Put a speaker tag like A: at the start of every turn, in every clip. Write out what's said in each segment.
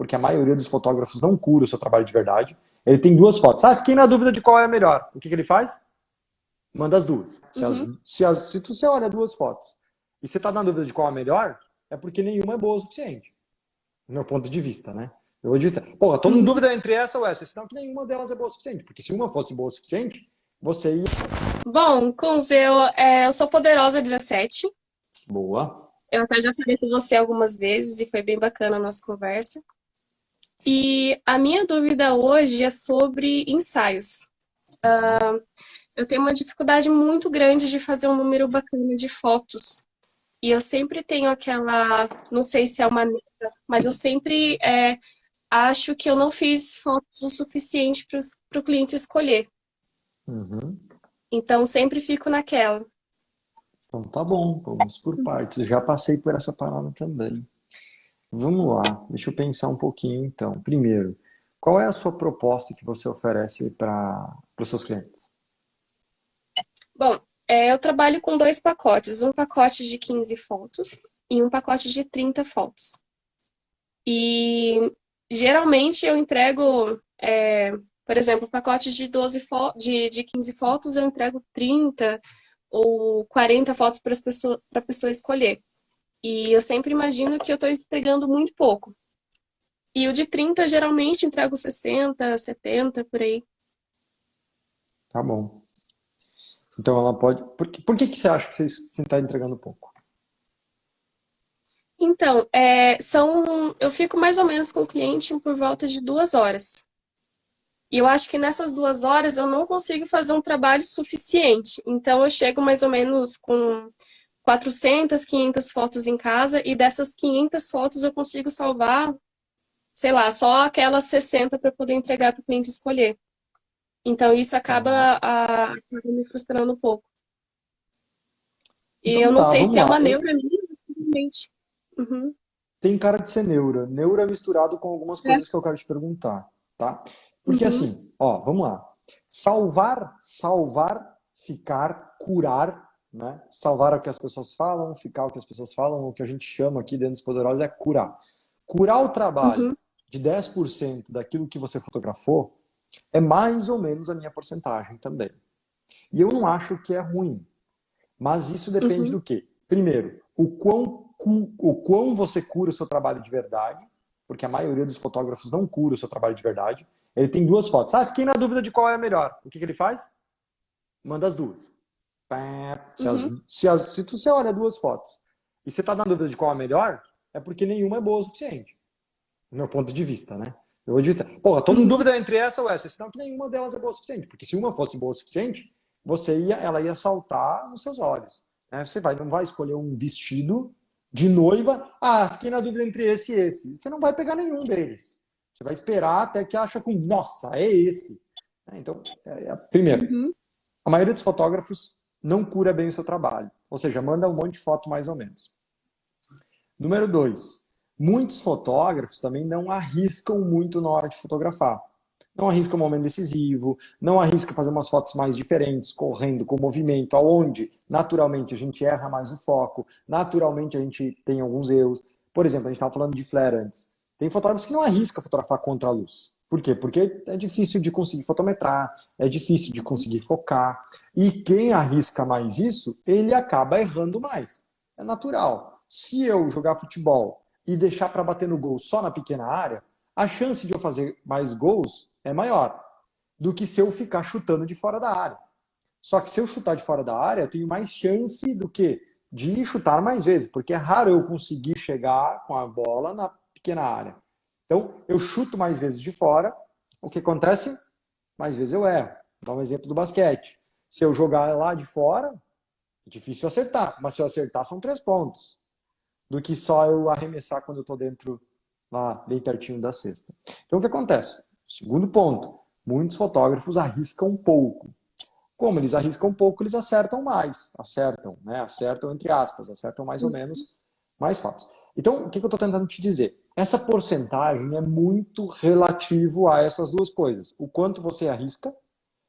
A: porque a maioria dos fotógrafos não cura o seu trabalho de verdade. Ele tem duas fotos. Ah, fiquei na dúvida de qual é a melhor. O que ele faz? Manda as duas.
B: Uhum.
A: Se você olha duas fotos e você está na dúvida de qual é a melhor, é porque nenhuma é boa o suficiente. Do meu ponto de vista, né? Eu vou dizer, pô, estou em
B: Uhum.
A: dúvida entre essa ou essa, senão que nenhuma delas é boa o suficiente. Porque se uma fosse boa o suficiente, você ia.
B: Bom, Kunz, eu sou poderosa 17.
A: Boa.
B: Eu até já falei com você algumas vezes e foi bem bacana a nossa conversa. E a minha dúvida hoje é sobre ensaios. Eu tenho uma dificuldade muito grande de fazer um número bacana de fotos. E eu sempre tenho aquela, não sei se é uma neta, mas eu sempre acho que eu não fiz fotos o suficiente para o cliente escolher.
A: Uhum.
B: Então sempre fico naquela.
A: Então tá bom, vamos por partes. Eu já passei por essa parada também. Vamos lá, deixa eu pensar um pouquinho então. Primeiro, qual é a sua proposta que você oferece para os seus clientes?
B: Bom, eu trabalho com dois pacotes, um pacote de 15 fotos e um pacote de 30 fotos. E geralmente eu entrego, por exemplo, pacotes de 12 de 15 fotos, eu entrego 30 ou 40 fotos para a pessoa escolher. E eu sempre imagino que eu estou entregando muito pouco. E o de 30 geralmente entrego 60, 70 por aí.
A: Tá bom. Então ela pode. Por que você acha que você está entregando pouco?
B: Então, eu fico mais ou menos com o cliente por volta de 2 horas. E eu acho que nessas 2 horas eu não consigo fazer um trabalho suficiente. Então eu chego mais ou menos com 400, 500 fotos em casa e dessas 500 fotos eu consigo salvar, sei lá, só aquelas 60 para poder entregar para o cliente escolher. Então isso
A: Tá.
B: acaba me frustrando um pouco. E eu
A: Então
B: não
A: tá,
B: sei se
A: vamos
B: é
A: lá.
B: uma neura minha, mas simplesmente. Uhum.
A: Tem cara de ser neura. Neura misturado com algumas
B: É.
A: coisas que eu quero te perguntar, tá? Porque
B: Uhum.
A: assim, ó, vamos lá. Salvar, ficar, curar, né? Salvar é o que as pessoas falam, ficar é o que as pessoas falam, o que a gente chama aqui dentro dos Poderosos é curar. Curar o trabalho
B: Uhum.
A: de 10% daquilo que você fotografou é mais ou menos a minha porcentagem também. E eu não acho que é ruim. Mas isso depende
B: Uhum.
A: do quê? Primeiro, o quão você cura o seu trabalho de verdade, porque a maioria dos fotógrafos não cura o seu trabalho de verdade. Ele tem duas fotos. Ah, fiquei na dúvida de qual é a melhor. O que ele faz? Manda as duas.
B: Uhum.
A: Se você olha duas fotos e você está na dúvida de qual é a melhor, é porque nenhuma é boa o suficiente. Do meu ponto de vista, né? Eu vou dizer, porra, estou em
B: Uhum.
A: dúvida entre essa ou essa, senão que nenhuma delas é boa o suficiente. Porque se uma fosse boa o suficiente, ela ia saltar nos seus olhos. Né? Não vai escolher um vestido de noiva. Ah, fiquei na dúvida entre esse e esse. Você não vai pegar nenhum deles. Você vai esperar até que acha com, nossa, é esse. Então, primeiro,
B: Uhum.
A: a maioria dos fotógrafos não cura bem o seu trabalho. Ou seja, manda um monte de foto mais ou menos. Número dois, muitos fotógrafos também não arriscam muito na hora de fotografar. Não arrisca um momento decisivo, não arrisca fazer umas fotos mais diferentes, correndo, com movimento, aonde naturalmente a gente erra mais o foco, naturalmente a gente tem alguns erros. Por exemplo, a gente estava falando de flare antes. Tem fotógrafos que não arriscam fotografar contra a luz. Por quê? Porque é difícil de conseguir fotometrar, é difícil de conseguir focar. E quem arrisca mais isso, ele acaba errando mais. É natural. Se eu jogar futebol e deixar para bater no gol só na pequena área, a chance de eu fazer mais gols é maior do que se eu ficar chutando de fora da área. Só que se eu chutar de fora da área, eu tenho mais chance do que de chutar mais vezes, porque é raro eu conseguir chegar com a bola na pequena área. Então, eu chuto mais vezes de fora, o que acontece? Mais vezes eu erro. Vou dar um exemplo do basquete. Se eu jogar lá de fora, é difícil acertar, mas se eu acertar, são 3 pontos do que só eu arremessar quando eu estou dentro, lá, bem pertinho da cesta. Então, o que acontece? Segundo ponto, muitos fotógrafos arriscam pouco. Como eles arriscam pouco, eles acertam mais. Acertam, né? Acertam entre aspas, acertam mais ou menos mais fotos. Então, o que eu estou tentando te dizer? Essa porcentagem é muito relativo a essas duas coisas. O quanto você arrisca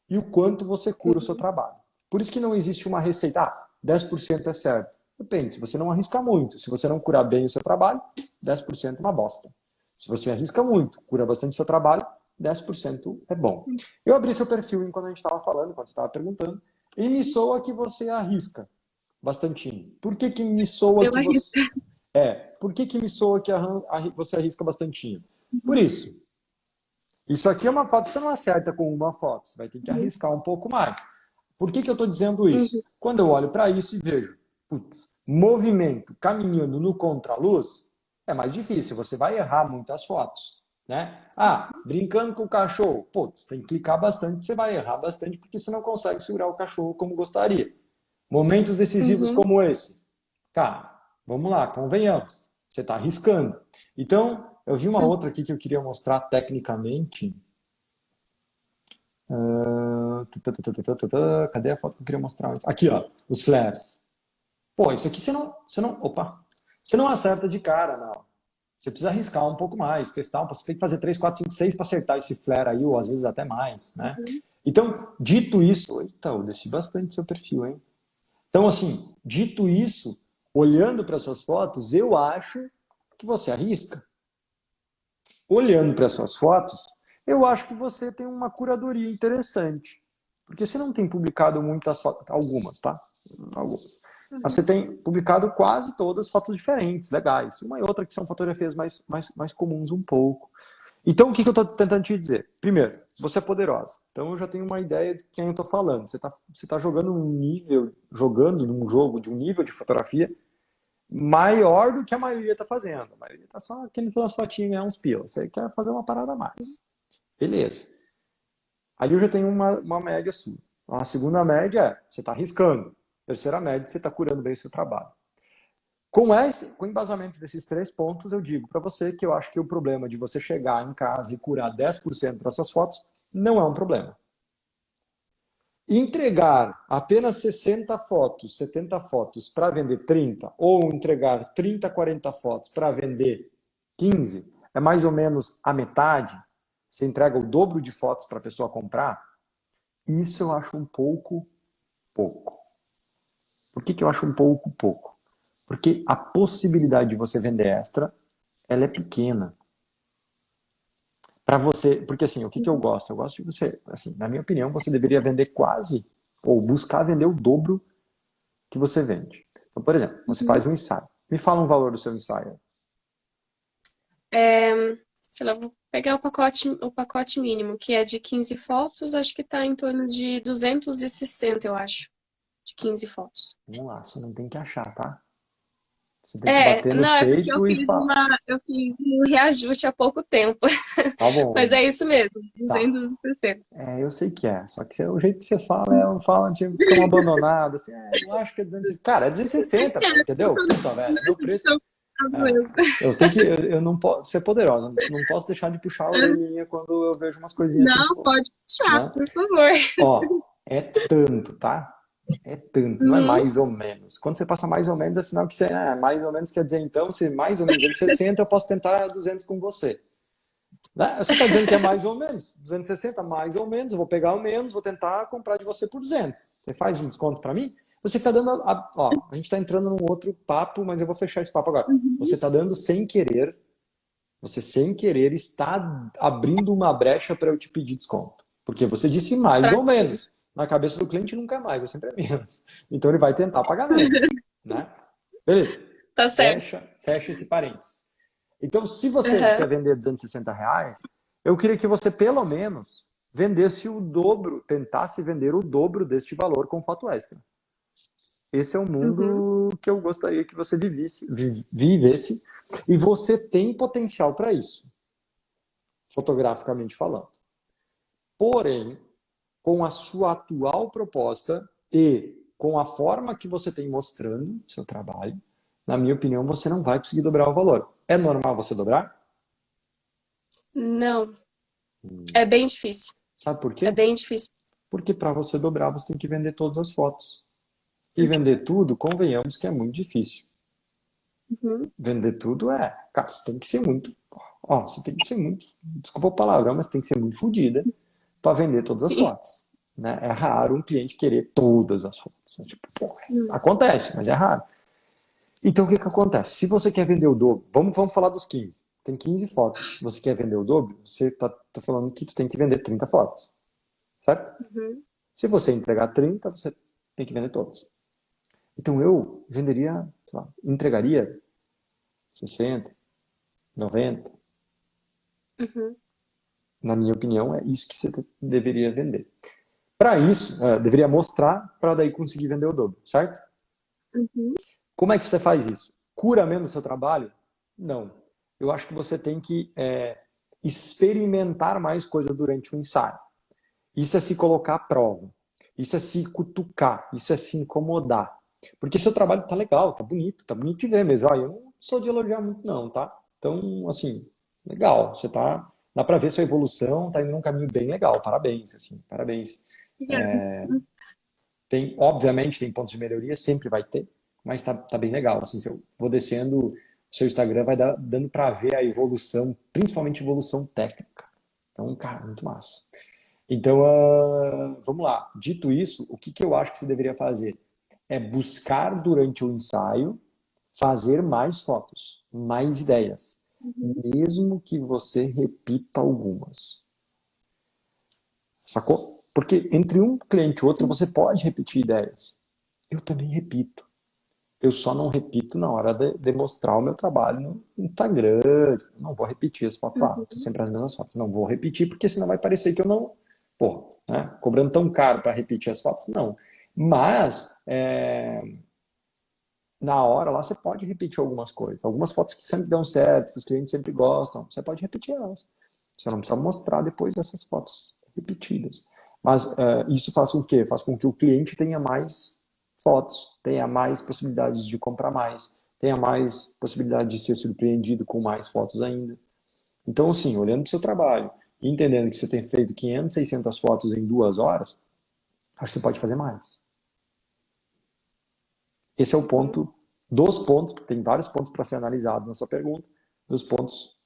A: e o quanto você cura o seu
B: Uhum.
A: trabalho. Por isso que não existe uma receita, 10% é certo. Depende, se você não arriscar muito, se você não curar bem o seu trabalho, 10% é uma bosta. Se você arrisca muito, cura bastante seu trabalho, 10% é bom. Eu abri seu perfil enquanto a gente estava falando, quando você estava perguntando, e me soa que você arrisca bastantinho. Por que que me soa
B: Eu
A: que
B: arrisco.
A: você... por que que me soa que você arrisca bastantinho? Por isso. Isso aqui é uma foto que você não acerta com uma foto. Você vai ter que arriscar um pouco mais. Por que que eu estou dizendo isso? Quando eu olho para isso e vejo, putz, movimento caminhando no contraluz, é mais difícil. Você vai errar muitas fotos. Né? Brincando com o cachorro. Putz, tem que clicar bastante, você vai errar bastante, porque você não consegue segurar o cachorro como gostaria. Momentos decisivos como esse. Cara, vamos lá, convenhamos. Você está arriscando. Então, eu vi uma outra aqui que eu queria mostrar tecnicamente. Cadê a foto que eu queria mostrar antes? Aqui, ó, os flares. Pô, isso aqui você não acerta de cara, não. Você precisa arriscar um pouco mais, testar, você tem que fazer 3, 4, 5, 6 para acertar esse flare aí, ou às vezes até mais, né? Então, dito isso, eu desci bastante seu perfil, hein? Então, assim, dito isso, olhando para suas fotos, eu acho que você arrisca. Olhando para suas fotos, eu acho que você tem uma curadoria interessante. Porque você não tem publicado muitas fotos, algumas, tá? Algumas. Mas você tem publicado quase todas fotos diferentes, legais. Uma e outra que são fotografias mais comuns um pouco. Então, o que eu estou tentando te dizer? Primeiro, você é poderosa. Então, eu já tenho uma ideia de quem eu estou falando. Você tá jogando num jogo de um nível de fotografia maior do que a maioria está fazendo. A maioria está só querendo fazer umas fotinhas e ganhar uns pilas. Você quer fazer uma parada a mais. Beleza. Aí eu já tenho uma média sua. A segunda média é, você está arriscando. A terceira média, você está curando bem o seu trabalho. Com o embasamento desses 3 pontos, eu digo para você que eu acho que o problema de você chegar em casa e curar 10% das suas fotos não é um problema. Entregar apenas 60 fotos, 70 fotos para vender 30, ou entregar 30, 40 fotos para vender 15, é mais ou menos a metade. Você entrega o dobro de fotos para a pessoa comprar. Isso eu acho um pouco. Por que eu acho um pouco? Porque a possibilidade de você vender extra, ela é pequena. Para você, porque assim, o que eu gosto? Eu gosto de você, assim, na minha opinião, você deveria vender quase, ou buscar vender o dobro que você vende. Então, por exemplo, você faz um ensaio. Me fala um valor do seu ensaio.
B: Sei lá, vou pegar o pacote mínimo, que é de 15 fotos, acho que está em torno de 260, eu acho, de 15 fotos.
A: Vamos lá, você não tem que achar, tá? Você tem que bater no
B: não, é porque
A: peito e falar.
B: eu fiz um reajuste há pouco tempo.
A: Tá bom.
B: Mas é isso mesmo,
A: Tá.
B: 260.
A: Eu sei que é. Só que o jeito que você fala fala de tão abandonado. Assim, eu acho que é 260. Cara, é 260, entendeu? Puta, velho. Meu preço. Eu não posso ser poderosa. Não posso deixar de puxar a orelhinha quando eu vejo umas coisinhas
B: não,
A: assim.
B: Pode puxar,
A: né?
B: por favor.
A: Ó, é tanto, tá? É tanto, não é mais ou menos. Quando você passa mais ou menos, é sinal que você mais ou menos quer dizer, então, se mais ou menos 260, eu posso tentar 200 com você. Né? Você está dizendo que é mais ou menos, 260, mais ou menos, eu vou pegar o menos, vou tentar comprar de você por 200. Você faz um desconto para mim? Você está dando, a gente está entrando num outro papo, mas eu vou fechar esse papo agora. Você está dando sem querer, você sem querer está abrindo uma brecha para eu te pedir desconto. Porque você disse mais ou menos. Na cabeça do cliente nunca é mais, é sempre menos. Então ele vai tentar pagar menos. Né? Beleza.
B: Tá certo.
A: Fecha esse parênteses. Então, se você quer vender R$260, eu queria que você, pelo menos, vendesse o dobro, tentasse vender o dobro deste valor com foto extra. Esse é o mundo que eu gostaria que você vivesse, e você tem potencial para isso, fotograficamente falando. Porém, com a sua atual proposta e com a forma que você tem mostrando seu trabalho, na minha opinião, você não vai conseguir dobrar o valor. É normal você dobrar?
B: Não. É bem difícil.
A: Sabe por quê?
B: É bem difícil.
A: Porque para você dobrar, você tem que vender todas as fotos. E vender tudo, convenhamos que é muito difícil. Vender tudo cara, você tem que ser muito... você tem que ser muito... Desculpa o palavrão, mas tem que ser muito fodida para vender todas as fotos. Né? É raro um cliente querer todas as fotos. Acontece, mas é raro. Então, o que acontece? Se você quer vender o dobro, vamos falar dos 15. Você tem 15 fotos. Você quer vender o dobro? Você tá falando que tu tem que vender 30 fotos. Certo?
B: Uhum.
A: Se você entregar 30, você tem que vender todas. Então eu venderia, sei lá, entregaria 60, 90.
B: Uhum.
A: Na minha opinião, é isso que você deveria vender. Para isso, deveria mostrar para daí conseguir vender o dobro, certo?
B: Uhum.
A: Como é que você faz isso? Cura menos o seu trabalho? Não. Eu acho que você tem que experimentar mais coisas durante o ensaio. Isso é se colocar à prova. Isso é se cutucar. Isso é se incomodar. Porque seu trabalho tá legal, tá bonito de ver mesmo. Eu não sou de elogiar muito não, tá? Então, assim, legal. Você tá, dá para ver sua evolução, tá indo num caminho bem legal. Parabéns, assim, parabéns.
B: Obrigada.
A: Tem, obviamente, tem pontos de melhoria, sempre vai ter, mas tá bem legal. Assim, se eu vou descendo, o seu Instagram vai dando para ver a evolução, principalmente evolução técnica. Então, cara, muito massa. Então, vamos lá. Dito isso, o que eu acho que você deveria fazer? É buscar durante o ensaio fazer mais fotos, mais ideias,
B: Uhum.
A: mesmo que você repita algumas. Sacou? Porque entre um cliente e outro
B: Sim.
A: você pode repetir ideias. Eu também repito. Eu só não repito na hora de mostrar o meu trabalho no Instagram. Não vou repetir as fotos. Ah, tô
B: Uhum.
A: sempre as mesmas fotos. Não vou repetir, porque senão vai parecer que eu não. Pô, né? Cobrando tão caro para repetir as fotos, não. Mas, na hora lá, você pode repetir algumas coisas. Algumas fotos que sempre dão certo, que os clientes sempre gostam, você pode repetir elas. Você não precisa mostrar depois dessas fotos repetidas. Mas isso faz com que? Faz com que o cliente tenha mais fotos, tenha mais possibilidades de comprar mais, tenha mais possibilidade de ser surpreendido com mais fotos ainda. Então, assim, olhando para o seu trabalho e entendendo que você tem feito 500, 600 fotos em 2 horas, acho que você pode fazer mais. Esse é o
B: Uhum.
A: ponto, dos pontos, porque tem vários pontos para ser analisado na sua pergunta, dos pontos,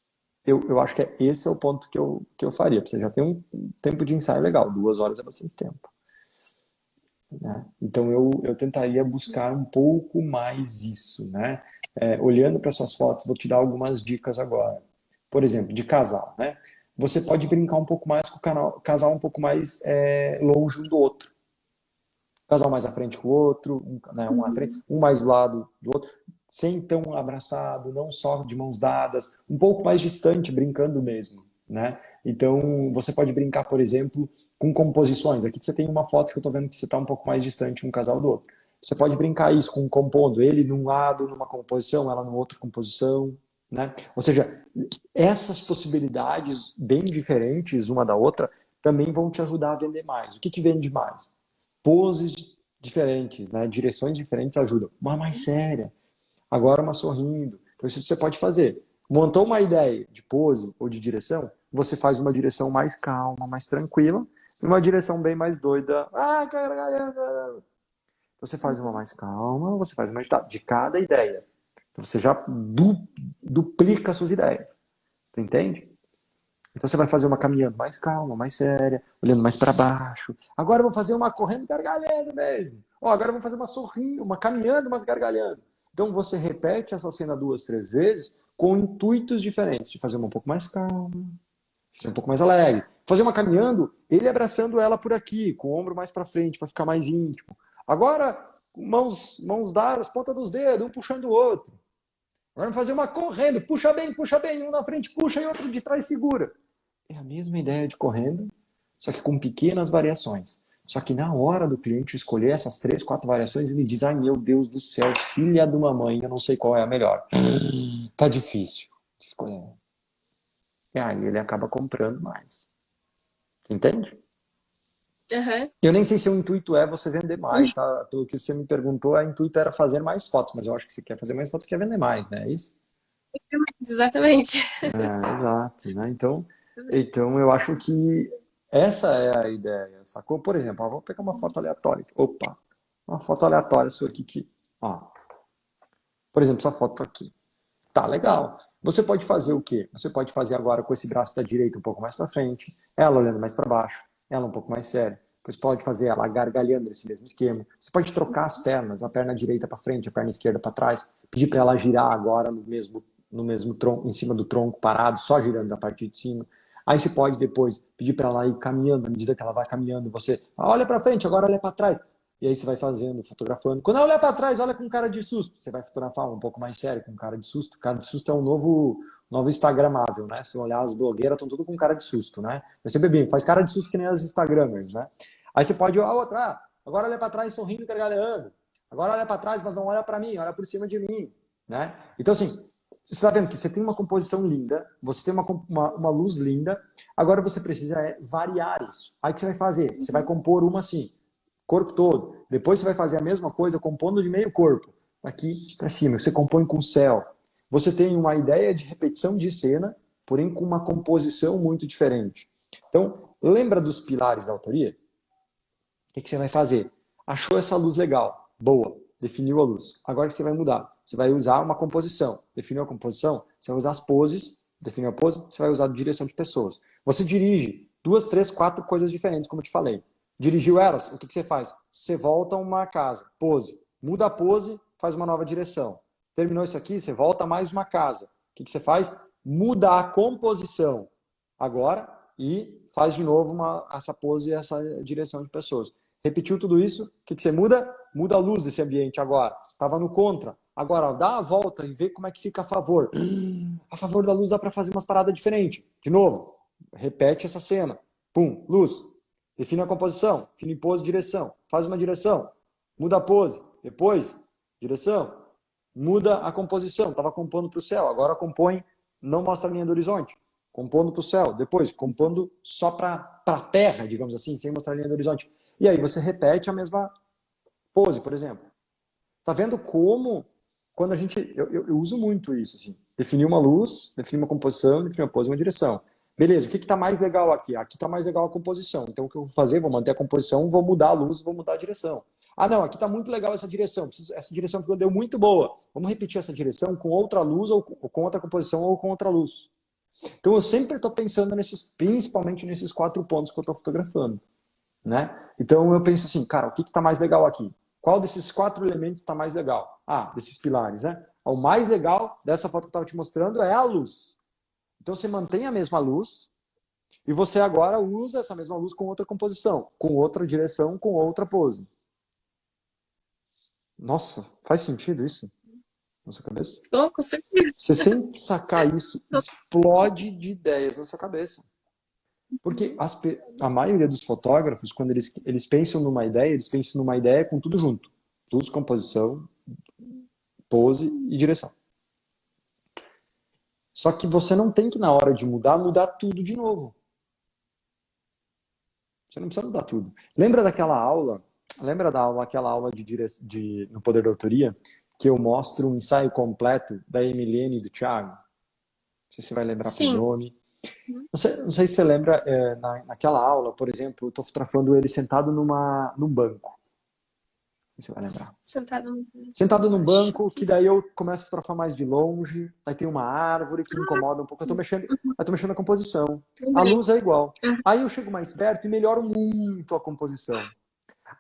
A: eu acho que esse é o ponto que eu faria. Você já tem um tempo de ensaio legal, 2 horas é bastante tempo. Né? Então eu tentaria buscar um pouco mais isso, né? Olhando para suas fotos, vou te dar algumas dicas agora. Por exemplo, de casal, né? Você pode brincar um pouco mais com o casal um pouco mais longe um do outro. Casal mais à frente que o outro, né, um à frente,
B: Uhum.
A: um mais do lado do outro, sem tão abraçado, não só de mãos dadas, um pouco mais distante, brincando mesmo, né? Então, você pode brincar, por exemplo, com composições. Aqui você tem uma foto que eu estou vendo que você está um pouco mais distante um casal do outro. Você pode brincar isso com compondo ele num lado, numa composição, ela numa outra composição, né? Ou seja, essas possibilidades bem diferentes uma da outra também vão te ajudar a vender mais. O que vende mais? Poses diferentes, né? Direções diferentes ajudam. Uma mais séria, agora uma sorrindo. Então, isso você pode fazer. Montou uma ideia de pose ou de direção, você faz uma direção mais calma, mais tranquila, e uma direção bem mais doida. Ah, caralho. Você faz uma
B: Uhum.
A: mais calma, você faz uma de cada ideia. Então, você já duplica suas ideias. Tu entende? Então você vai fazer uma caminhando mais calma, mais séria, olhando mais para baixo. Agora eu vou fazer uma correndo gargalhando mesmo. Ó, agora eu vou fazer uma sorrindo, uma caminhando, mas gargalhando. Então você repete essa cena 2, 3 vezes com intuitos diferentes, de fazer uma um pouco mais calma, de ser um pouco mais alegre. Fazer uma caminhando, ele abraçando ela por aqui, com o ombro mais para frente, para ficar mais íntimo. Agora, mãos dadas, ponta dos dedos, um puxando o outro. Agora vamos fazer uma correndo, puxa bem, um na frente puxa e outro de trás segura. É a mesma ideia de correndo, só que com pequenas variações. Só que na hora do cliente escolher essas 3, 4 variações, ele diz: ai meu Deus do céu, filha de uma mãe, eu não sei qual é a melhor. Tá difícil de escolher. E aí ele acaba comprando mais. Entende?
B: Aham.
A: Eu nem sei se o intuito é você vender mais, tá? Pelo que você me perguntou, o intuito era fazer mais fotos, mas eu acho que você quer fazer mais fotos, quer vender mais, né? É isso?
B: Exatamente.
A: Exato, né? Então eu acho que essa é a ideia, sacou? Por exemplo, vou pegar uma foto aleatória. Opa, uma foto aleatória sua aqui ó, por exemplo, essa foto aqui. Tá legal. Você pode fazer o quê? Você pode fazer agora com esse braço da direita um pouco mais para frente, ela olhando mais para baixo, ela um pouco mais séria. Depois pode fazer ela gargalhando nesse mesmo esquema. Você pode trocar as pernas, a perna direita para frente, a perna esquerda para trás, pedir para ela girar agora no mesmo tronco, em cima do tronco parado, só girando a parte de cima. Aí você pode depois pedir para ela ir caminhando, à medida que ela vai caminhando, você olha para frente, agora olha para trás. E aí você vai fazendo, fotografando. Quando ela olha para trás, olha com cara de susto. Você vai fotografar um pouco mais sério, com cara de susto. Cara de susto é um novo instagramável, né? Se olhar, as blogueiras estão tudo com cara de susto, né? Eu sempre brinco, faz cara de susto que nem as instagramers, né? Aí você pode, a outra, agora olha para trás sorrindo, gargalhando. Agora olha para trás, mas não olha para mim, olha por cima de mim, né? Então, assim, você está vendo que você tem uma composição linda, você tem uma luz linda, agora você precisa variar isso. Aí o que você vai fazer? Você vai compor uma assim, corpo todo. Depois você vai fazer a mesma coisa compondo de meio corpo, aqui para cima. Você compõe com o céu. Você tem uma ideia de repetição de cena, porém com uma composição muito diferente. Então, lembra dos pilares da autoria? O que você vai fazer? Achou essa luz legal, boa, definiu a luz. Agora que você vai mudar? Você vai usar uma composição. Definiu a composição? Você vai usar as poses. Definiu a pose? Você vai usar a direção de pessoas. Você dirige 2, 3, 4 coisas diferentes, como eu te falei. Dirigiu elas? O que você faz? Você volta a uma casa. Pose. Muda a pose, faz uma nova direção. Terminou isso aqui, você volta a mais uma casa. O que você faz? Muda a composição agora e faz de novo essa pose e essa direção de pessoas. Repetiu tudo isso, o que você muda? Muda a luz desse ambiente agora. Estava no contra. Agora, dá a volta e vê como é que fica a favor. A favor da luz dá para fazer umas paradas diferentes. De novo, repete essa cena. Pum, luz. Define a composição. Define pose, direção. Faz uma direção. Muda a pose. Depois, direção. Muda a composição. Estava compondo para o céu. Agora compõe, não mostra a linha do horizonte. Compondo para o céu. Depois, compondo só para a terra, digamos assim, sem mostrar a linha do horizonte. E aí você repete a mesma pose, por exemplo. Tá vendo como, quando a gente... Eu uso muito isso, assim. Definir uma luz, definir uma composição, definir uma pose e uma direção. Beleza, o que está mais legal aqui? Aqui está mais legal a composição. Então o que eu vou fazer? Vou manter a composição, vou mudar a luz, vou mudar a direção. Ah, não, aqui está muito legal essa direção. Essa direção que deu muito boa. Vamos repetir essa direção com outra luz, ou com outra composição, ou com outra luz. Então eu sempre estou pensando principalmente nesses 4 pontos que eu estou fotografando. Né? Então eu penso assim, cara, o que está mais legal aqui? Qual desses 4 elementos está mais legal? Ah, desses pilares, né? O mais legal dessa foto que eu estava te mostrando é a luz. Então você mantém a mesma luz e você agora usa essa mesma luz com outra composição, com outra direção, com outra pose. Nossa, faz sentido isso na sua cabeça?
B: Com certeza.
A: Você sem sacar isso, explode de ideias na sua cabeça. Porque a maioria dos fotógrafos, quando eles pensam numa ideia, eles pensam numa ideia com tudo junto. Luz, composição, pose e direção. Só que você não tem que, na hora de mudar tudo de novo. Você não precisa mudar tudo. Lembra daquela aula? Lembra aquela aula no Poder da Autoria? Que eu mostro um ensaio completo da Emiliane e do Thiago? Não sei se você vai lembrar pelo nome. Não sei se você lembra, naquela aula, por exemplo, eu estou fotografando ele sentado num banco. Você vai lembrar. Sentado num banco, que daí eu começo a fotografar mais de longe, aí tem uma árvore que me incomoda um pouco, eu tô mexendo na composição. A luz é igual. Aí eu chego mais perto e melhoro muito a composição.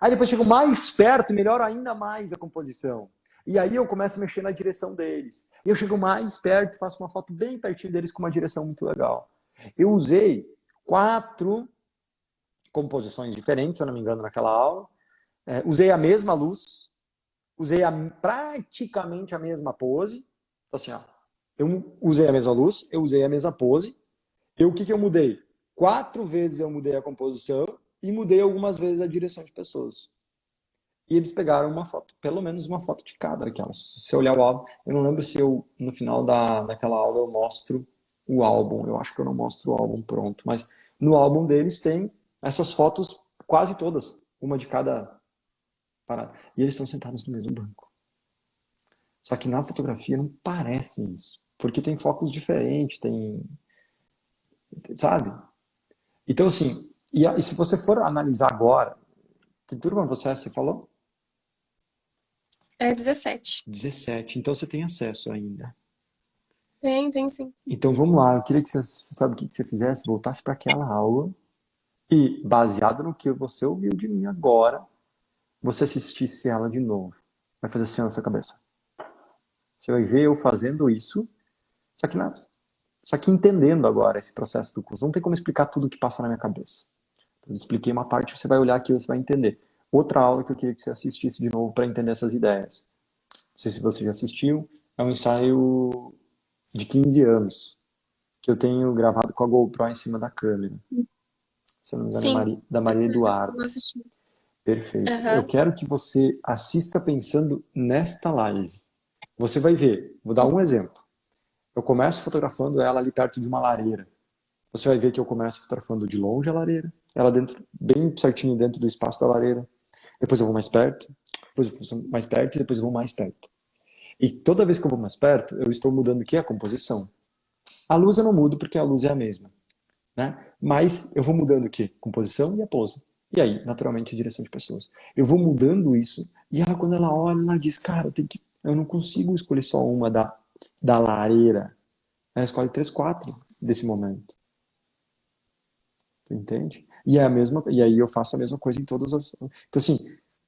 A: Aí depois chego mais perto e melhoro ainda mais a composição. E aí eu começo a mexer na direção deles. E eu chego mais perto e faço uma foto bem pertinho deles com uma direção muito legal. Eu usei 4 composições diferentes, se eu não me engano, naquela aula. Usei a mesma luz, usei praticamente a mesma pose. Então, assim, ó, eu usei a mesma luz, eu usei a mesma pose. O que eu mudei? 4 vezes eu mudei a composição e mudei algumas vezes a direção de pessoas. E eles pegaram uma foto, pelo menos uma foto de cada daquelas. Se você olhar o álbum, eu não lembro se no final daquela aula eu mostro o álbum. Eu acho que eu não mostro o álbum pronto, mas no álbum deles tem essas fotos quase todas, uma de cada parada. E eles estão sentados no mesmo banco. Só que na fotografia não parece isso, porque tem focos diferentes, sabe? Então, assim, e se você for analisar agora, que turma você falou?
B: 17.
A: 17, então você tem acesso ainda.
B: Tem sim.
A: Então vamos lá, eu queria que você, sabe o que você fizesse? Voltasse para aquela aula e, baseado no que você ouviu de mim agora, você assistisse ela de novo. Vai fazer assim na sua cabeça. Você vai ver eu fazendo isso Só que, só que entendendo agora esse processo do curso, não tem como explicar tudo o que passa na minha cabeça. Então, eu expliquei uma parte, você vai olhar aqui e você vai entender. Outra aula que eu queria que você assistisse de novo para entender essas ideias. Não sei se você já assistiu, é um ensaio de 15 anos, que eu tenho gravado com a GoPro em cima da câmera. Se eu não me engano,
B: Sim,
A: da Maria
B: eu
A: Eduarda.
B: assisti.
A: Perfeito. Eu
B: Aham.
A: quero que você assista pensando nesta live. Você vai ver, vou dar um exemplo. Eu começo fotografando ela ali perto de uma lareira. Você vai ver que eu começo fotografando de longe a lareira, ela dentro, bem certinho dentro do espaço da lareira. Depois eu vou mais perto, depois eu vou mais perto e depois eu vou mais perto. E toda vez que eu vou mais perto, eu estou mudando o que? A composição. A luz eu não mudo porque a luz é a mesma, né? Mas eu vou mudando o quê? Composição e a pose. E aí, naturalmente, a direção de pessoas. Eu vou mudando isso e ela, quando ela olha, ela diz, cara, eu não consigo escolher só uma da lareira. Ela escolhe 3, 4 desse momento. Tu entende? E é a mesma, e aí eu faço a mesma coisa em todas as. Então, assim,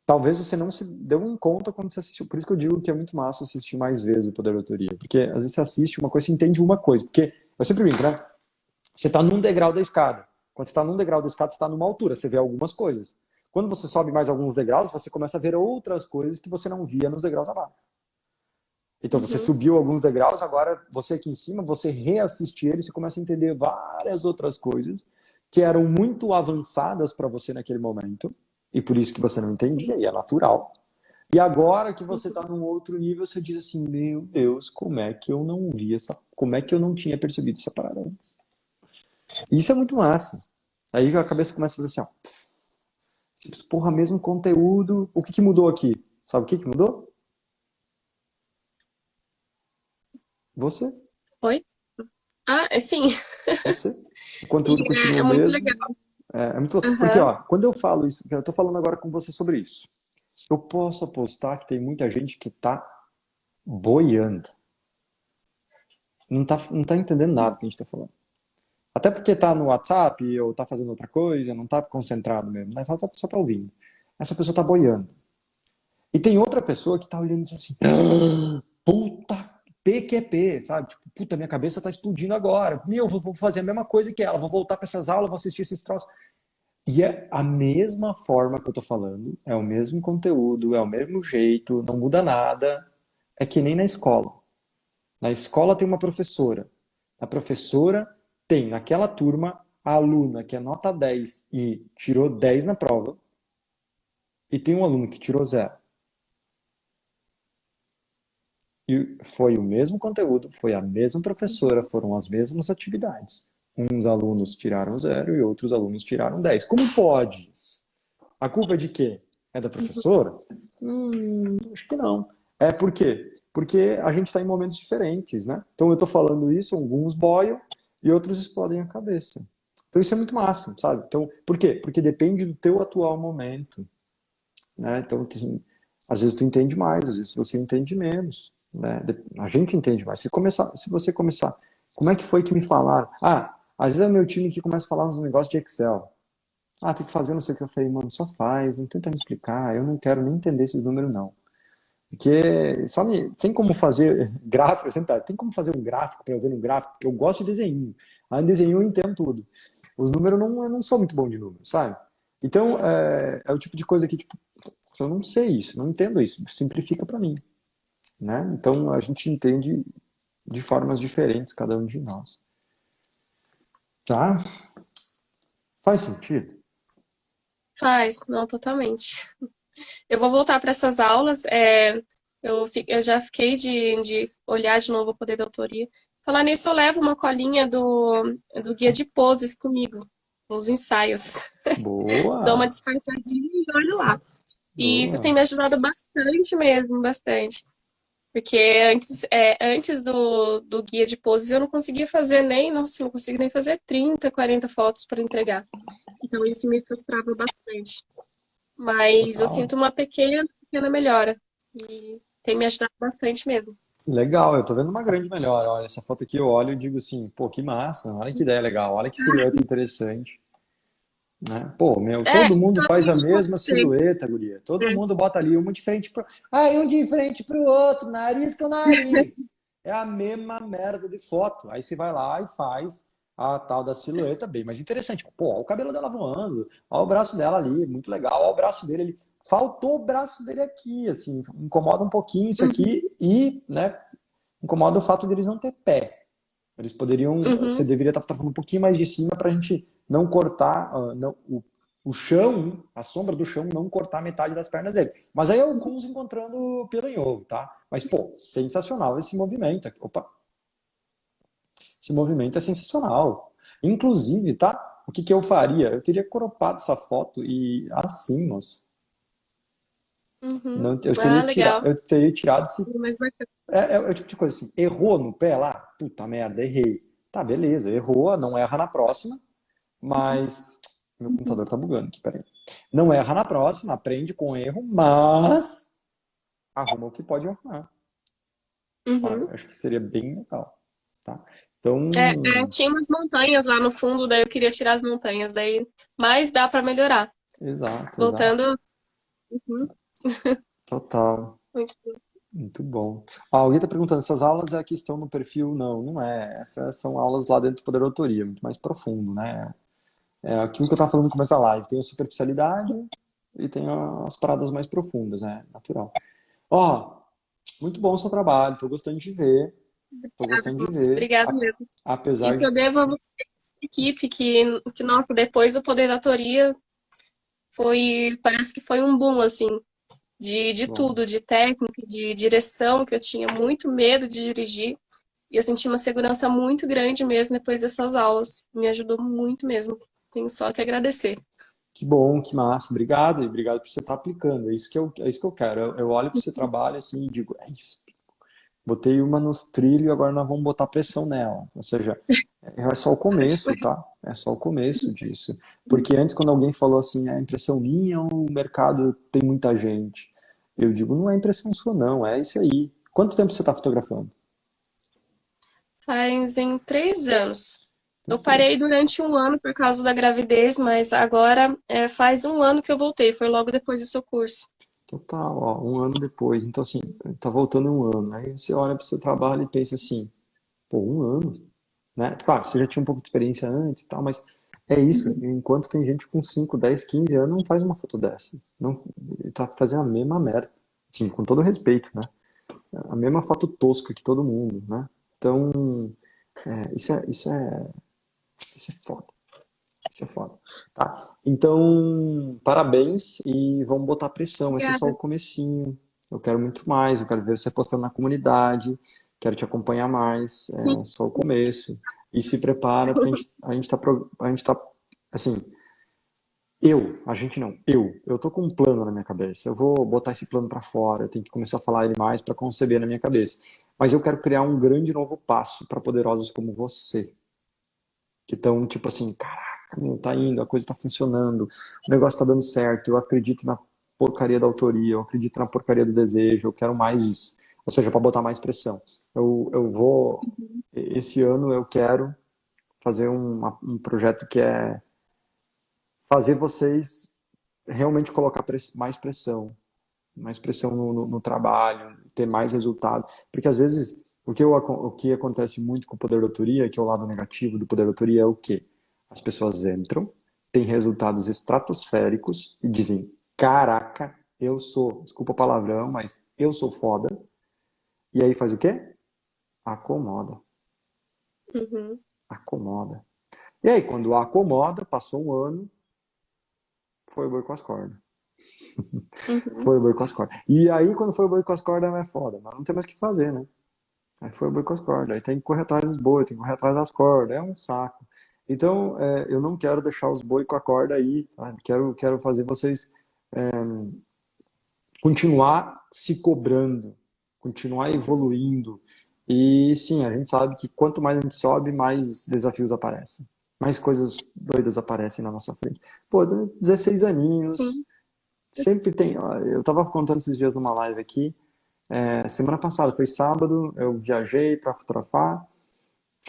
A: talvez você não se deu em conta quando você assistiu. Por isso que eu digo que é muito massa assistir mais vezes o Poder da Autoria. Porque às vezes você assiste uma coisa e entende uma coisa. Porque eu sempre brinco, né? Você está num degrau da escada. Quando você está num degrau da escada, você está numa altura, você vê algumas coisas. Quando você sobe mais alguns degraus, você começa a ver outras coisas que você não via nos degraus abaixo. Então você
B: Uhum.
A: subiu alguns degraus, agora você aqui em cima, você reassiste ele, você começa a entender várias outras coisas que eram muito avançadas para você naquele momento, e por isso que você não entendia, e é natural. E agora que você está num outro nível, você diz assim, meu Deus, como é que eu não vi essa, como é que eu não tinha percebido essa parada antes? Isso é muito massa. Aí a cabeça começa a fazer assim, ó, tipo, porra, mesmo conteúdo, o que que mudou aqui? Sabe o que que mudou? Você,
B: Oi? Ah, sim.
A: você. O
B: E
A: conteúdo continua
B: é
A: o
B: muito
A: mesmo.
B: legal.
A: É muito. Porque,
B: Aham.
A: ó, quando eu falo isso, eu tô falando agora com você sobre isso. Eu posso apostar que tem muita gente que tá boiando. Não tá entendendo nada que a gente tá falando. Até porque tá no WhatsApp ou tá fazendo outra coisa, não tá concentrado mesmo, né? Só tá ouvindo. Essa pessoa tá boiando. E tem outra pessoa que tá olhando e diz assim, puta, PQP, sabe? Tipo, puta, minha cabeça tá explodindo agora. Meu, vou fazer a mesma coisa que ela, vou voltar para essas aulas, vou assistir esses troços. E é a mesma forma que eu tô falando, é o mesmo conteúdo, é o mesmo jeito, não muda nada. É que nem na escola. Na escola tem uma professora. A professora tem naquela turma a aluna que é nota 10 e tirou 10 na prova, e tem um aluno que tirou zero. E foi o mesmo conteúdo, foi a mesma professora, foram as mesmas atividades. Uns alunos tiraram zero e outros alunos tiraram 10. Como pode isso? A culpa é de quem? É da professora? Acho que não. É por quê? Porque a gente está em momentos diferentes, né? Então eu estou falando isso, alguns boiam e outros explodem a cabeça. Então isso é muito massa, sabe? Então, por quê? Porque depende do teu atual momento, né? Então, assim, às vezes tu entende mais, às vezes você entende menos, né? A gente entende mais. Se você começar, como é que foi que me falaram? Ah, às vezes é o meu time que começa a falar uns negócios de Excel. Ah, tem que fazer não sei o que. Eu falei, mano, só faz, não tenta me explicar, eu não quero nem entender esses números, não. Porque tem como fazer gráfico, eu sempre falo, tem como fazer um gráfico para eu ver um gráfico, porque eu gosto de desenho. Aí em desenho eu entendo tudo. Os números eu não sou muito bom de números, sabe? Então, é o tipo de coisa que, tipo, eu não sei isso, não entendo isso, simplifica para mim, né? Então, a gente entende de formas diferentes, cada um de nós. Tá? Faz sentido?
B: Faz, não, totalmente. Eu vou voltar para essas aulas. Eu já fiquei de olhar de novo o poder da autoria. Falar nisso, eu levo uma colinha do guia de poses comigo, uns ensaios. Dou uma
A: Boa!
B: disfarçadinha e olho lá. E isso tem
A: Boa!
B: me ajudado bastante mesmo, bastante. Porque antes do guia de poses eu não conseguia fazer nem, nossa, eu não conseguia nem fazer 30, 40 fotos para entregar. Então isso me frustrava bastante. Mas eu
A: Total.
B: sinto uma pequena melhora. E tem me ajudado bastante mesmo.
A: Legal, eu tô vendo uma grande melhora. Olha, essa foto aqui eu olho e digo assim, pô, que massa, olha que ideia legal, olha que silhueta interessante, né? Pô, meu, todo mundo faz a
B: Exatamente o que eu
A: mesma
B: pensei.
A: silhueta, guria. Todo
B: É,
A: mundo bota ali uma de frente pro... Ah, um de frente pro outro, nariz com nariz. É a mesma merda de foto. Aí você vai lá e faz a tal da silhueta bem mais interessante. Pô, ó o cabelo dela voando, ó o braço dela ali, muito legal, ó o braço dele ali. Faltou o braço dele aqui, assim, incomoda um pouquinho isso
B: Uhum.
A: aqui e, né, incomoda o fato deles não ter pé. Eles poderiam, você
B: Uhum.
A: deveria estar fotografando um pouquinho mais de cima para a gente não cortar, não, o chão, a sombra do chão não cortar metade das pernas dele. Mas aí é o Kunz encontrando pelo em ovo, tá? Mas, pô, sensacional esse movimento. Opa, esse movimento é sensacional. Inclusive, tá? O que que eu faria? Eu teria cropado essa foto e assim, moço.
B: Uhum.
A: Não,
B: Ah, legal.
A: eu teria tirado esse.
B: Mais bacana.
A: É o tipo de coisa assim. Errou no pé lá? Puta merda, errei. Tá, beleza, errou, não erra na próxima, mas. Meu computador tá bugando aqui, peraí. Não erra na próxima, aprende com o erro, mas arruma o que pode arrumar.
B: Uhum.
A: Olha, acho que seria bem legal, tá? Então,
B: Tinha umas montanhas lá no fundo, daí eu queria tirar as montanhas, daí, mas dá pra melhorar.
A: exato, exato.
B: Voltando. Uhum.
A: Total.
B: Muito bom.
A: Muito bom. Ah, alguém está perguntando, essas aulas é a questão no perfil? Não, não é. Essas são aulas lá dentro do Poder Autoria, muito mais profundo, né? É aquilo que eu estava falando no começo da live. Tem a superficialidade e tem as paradas mais profundas, né? Natural. Ó, muito bom o seu trabalho, estou gostando de ver. Estou
B: Obrigada,
A: gostando de
B: moço.
A: ver.
B: Obrigada mesmo.
A: Apesar
B: Isso
A: de.
B: eu devo a você, equipe, nossa, depois o Poder da Autoria parece que foi um boom, assim, de
A: Bom,
B: tudo, de técnica, de direção, que eu tinha muito medo de dirigir. E eu senti uma segurança muito grande mesmo depois dessas aulas. Me ajudou muito mesmo. Tenho só que agradecer.
A: que bom, que massa. Obrigado e obrigado por você estar aplicando. É isso que eu quero. Eu olho para esse trabalho assim e digo, é isso. Botei uma nos trilhos e agora nós vamos botar pressão nela. Ou seja, é só o começo, tá? É só o começo disso. Porque antes, quando alguém falou assim, é impressão minha ou o mercado tem muita gente? Eu digo, não é impressão sua, não, é isso aí. Quanto tempo você está fotografando?
B: Fazem 3 anos. Eu
A: Três.
B: parei durante um ano por causa da gravidez, mas agora faz um ano que eu voltei. Foi logo depois do seu curso.
A: Total, ó, um ano depois. Então, assim, tá voltando um ano. Aí você olha para o seu trabalho e pensa assim, pô, um ano, né? Claro, você já tinha um pouco de experiência antes e tal, mas é isso. Enquanto tem gente com 5 10 15 anos não faz uma foto dessa. Não, tá fazendo a mesma merda. Sim, com todo respeito, né? A mesma foto tosca que todo mundo, né? Então, isso é foda. Isso é foda. Tá? Então, parabéns e vamos botar pressão. Esse é só o
B: Obrigada.
A: comecinho. Eu quero muito mais, eu quero ver você postando na comunidade, quero te acompanhar mais.
B: Sim.
A: É só o começo. E se prepara, porque a gente tá, assim, a gente não, eu tô com um plano na minha cabeça. Eu vou botar esse plano para fora, eu tenho que começar a falar ele mais para conceber na minha cabeça. Mas eu quero criar um grande novo passo para poderosos como você, que estão tipo assim, caraca, meu, tá indo, a coisa tá funcionando, o negócio tá dando certo, eu acredito na porcaria da autoria, eu acredito na porcaria do desejo, eu quero mais disso. Ou seja, para botar mais pressão. Eu vou, esse ano eu quero fazer um projeto que é fazer vocês realmente colocar mais pressão no trabalho, ter mais resultado. Porque às vezes o que acontece muito com o poder da autoria, que é o lado negativo do poder da autoria, é o quê? As pessoas entram, têm resultados estratosféricos e dizem: caraca, eu sou, desculpa o palavrão, mas eu sou foda. E aí faz o quê? Acomoda,
B: Uhum.
A: acomoda. E aí, quando acomoda, passou um ano, foi o boi com as cordas.
B: Uhum.
A: Foi o boi com as cordas. E aí, quando foi o boi com as cordas, é foda. Mas não tem mais o que fazer, né? Aí foi o boi com as cordas. Aí tem que correr atrás dos boi, tem que correr atrás das cordas. É um saco. Então, eu não quero deixar os boi com a corda aí. Sabe? Quero fazer vocês continuar se cobrando, continuar evoluindo. E sim, a gente sabe que quanto mais a gente sobe, mais desafios aparecem. Mais coisas doidas aparecem na nossa frente. Pô, 16 aninhos,
B: Sim.
A: sempre tem. Ó, eu tava contando esses dias numa live aqui. Semana passada, foi sábado, eu viajei para fotografar.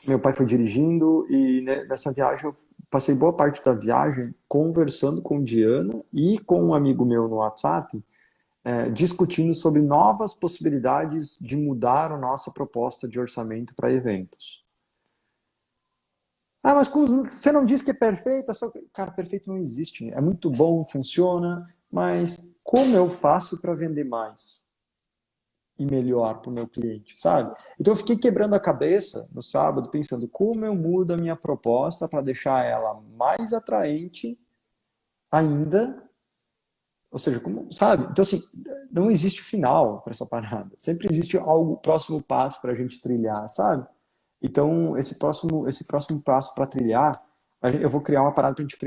A: Meu pai foi dirigindo e né, nessa viagem eu passei boa parte da viagem conversando com Diana e com um amigo meu no WhatsApp, discutindo sobre novas possibilidades de mudar a nossa proposta de orçamento para eventos. Ah, mas você não diz que é perfeito? Cara, perfeito não existe. É muito bom, funciona, mas como eu faço para vender mais e melhor para o meu cliente, sabe? Então eu fiquei quebrando a cabeça no sábado, pensando como eu mudo a minha proposta para deixar ela mais atraente ainda. Ou seja, como, sabe? Então, assim, não existe final para essa parada. Sempre existe algo, próximo passo para a gente trilhar, sabe? Então, esse próximo passo para trilhar, eu vou criar uma parada para a gente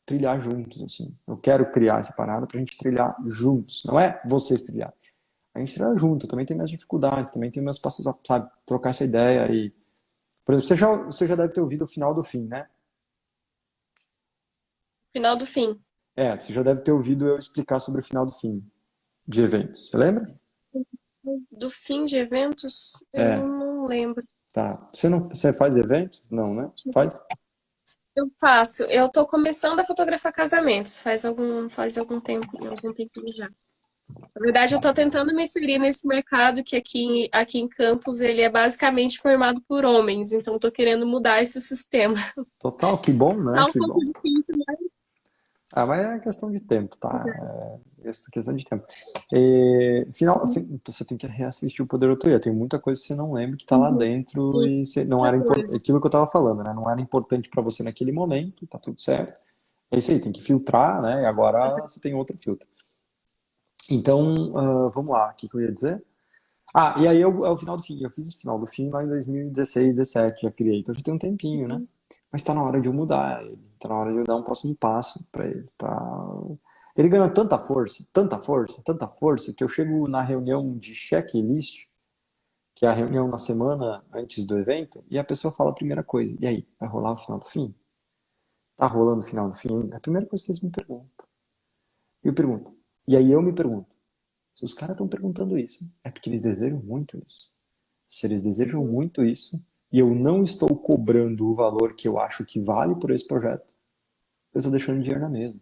A: trilhar juntos, assim. Eu quero criar essa parada para a gente trilhar juntos. Não é vocês trilhar. A gente trilha junto. Eu também tem minhas dificuldades, também tem meus passos, sabe? Trocar essa ideia e... Por exemplo, você já deve ter ouvido o final do fim, né?
B: Final do fim.
A: Você já deve ter ouvido eu explicar sobre o final do fim de eventos. Você lembra?
B: Do fim de eventos, eu
A: É.
B: não lembro.
A: Tá. Você faz eventos? Não, né? Faz?
B: Eu faço. Eu tô começando a fotografar casamentos. Faz algum tempo, algum tempinho já. Na verdade, eu tô tentando me inserir nesse mercado que aqui em Campos ele é basicamente formado por homens. Então, eu tô querendo mudar esse sistema.
A: Total, que bom, né?
B: Tá um
A: Que
B: pouco
A: bom.
B: difícil, mas
A: Mas é questão de tempo, tá? Questão de tempo. Você tem que reassistir o Poder Outro Dia. Tem muita coisa que você não lembra que tá lá dentro
B: sim,
A: e não era
B: muita coisa.
A: aquilo que eu tava falando, né? Não era importante para você naquele momento, tá tudo certo. É isso aí, tem que filtrar, né? E agora você tem outro filtro. Então, vamos lá, o que eu ia dizer? E aí é o final do fim. Eu fiz esse final do fim lá em 2016, 2017, já criei. Então já tem um tempinho, né? Mas tá na hora de eu mudar ele. Tá na hora de eu dar um próximo passo para ele. Tá... Ele ganhou tanta força, tanta força, tanta força, que eu chego na reunião de checklist, que é a reunião na semana antes do evento, e a pessoa fala a primeira coisa. E aí, vai rolar o final do fim? Tá rolando o final do fim? É a primeira coisa que eles me perguntam. E eu pergunto. E aí eu me pergunto. Se os caras estão perguntando isso, é porque eles desejam muito isso. Se eles desejam muito isso, e eu não estou cobrando o valor que eu acho que vale por esse projeto, eu estou deixando dinheiro na mesa.